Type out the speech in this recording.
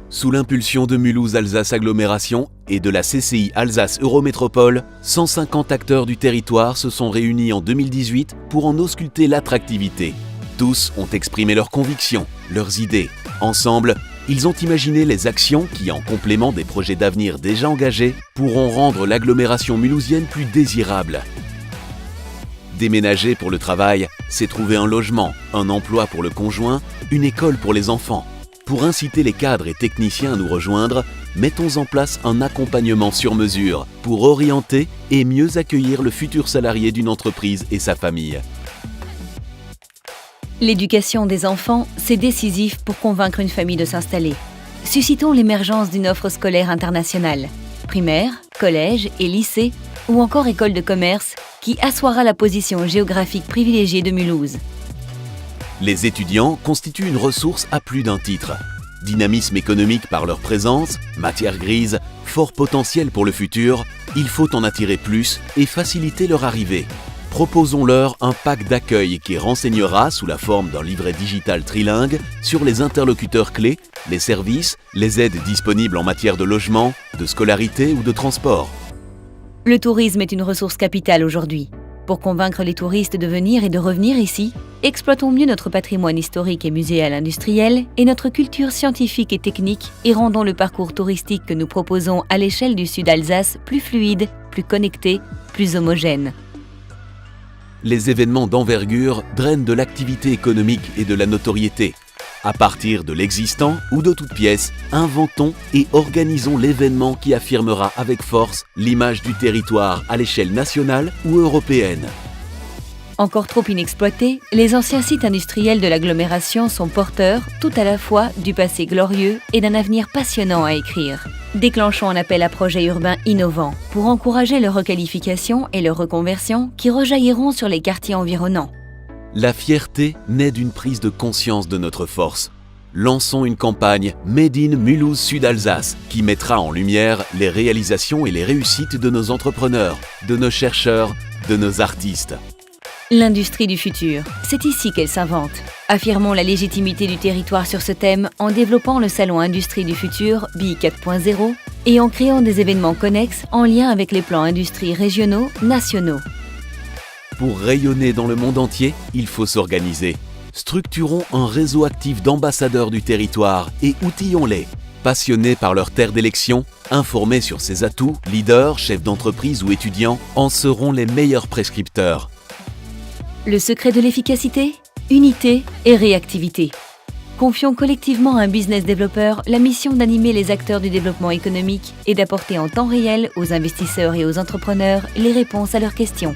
Sous l'impulsion de Mulhouse Alsace Agglomération et de la CCI Alsace Eurométropole, 150 acteurs du territoire se sont réunis en 2018 pour en ausculter l'attractivité. Tous ont exprimé leurs convictions, leurs idées. Ensemble, ils ont imaginé les actions qui, en complément des projets d'avenir déjà engagés, pourront rendre l'agglomération mulhousienne plus désirable. Déménager pour le travail, c'est trouver un logement, un emploi pour le conjoint, une école pour les enfants. Pour inciter les cadres et techniciens à nous rejoindre, mettons en place un accompagnement sur mesure pour orienter et mieux accueillir le futur salarié d'une entreprise et sa famille. L'éducation des enfants, c'est décisif pour convaincre une famille de s'installer. Suscitons l'émergence d'une offre scolaire internationale, primaire, collège et lycée, ou encore école de commerce, qui assoira la position géographique privilégiée de Mulhouse. Les étudiants constituent une ressource à plus d'un titre. Dynamisme économique par leur présence, matière grise, fort potentiel pour le futur, il faut en attirer plus et faciliter leur arrivée. Proposons-leur un pack d'accueil qui renseignera sous la forme d'un livret digital trilingue sur les interlocuteurs clés, les services, les aides disponibles en matière de logement, de scolarité ou de transport. Le tourisme est une ressource capitale aujourd'hui. Pour convaincre les touristes de venir et de revenir ici, exploitons mieux notre patrimoine historique et muséal industriel et notre culture scientifique et technique et rendons le parcours touristique que nous proposons à l'échelle du Sud Alsace plus fluide, plus connecté, plus homogène. Les événements d'envergure drainent de l'activité économique et de la notoriété. À partir de l'existant ou de toute pièce, inventons et organisons l'événement qui affirmera avec force l'image du territoire à l'échelle nationale ou européenne. Encore trop inexploités, les anciens sites industriels de l'agglomération sont porteurs, tout à la fois, du passé glorieux et d'un avenir passionnant à écrire. Déclenchons un appel à projets urbains innovants pour encourager leur requalification et leur reconversion qui rejailliront sur les quartiers environnants. La fierté naît d'une prise de conscience de notre force. Lançons une campagne Made in Mulhouse Sud Alsace qui mettra en lumière les réalisations et les réussites de nos entrepreneurs, de nos chercheurs, de nos artistes. L'industrie du futur, c'est ici qu'elle s'invente. Affirmons la légitimité du territoire sur ce thème en développant le salon Industrie du futur BI 4.0 et en créant des événements connexes en lien avec les plans industrie régionaux, nationaux. Pour rayonner dans le monde entier, il faut s'organiser. Structurons un réseau actif d'ambassadeurs du territoire et outillons-les. Passionnés par leur terre d'élection, informés sur ses atouts, leaders, chefs d'entreprise ou étudiants en seront les meilleurs prescripteurs. Le secret de l'efficacité ? Unité et réactivité. Confions collectivement à un business développeur la mission d'animer les acteurs du développement économique et d'apporter en temps réel aux investisseurs et aux entrepreneurs les réponses à leurs questions.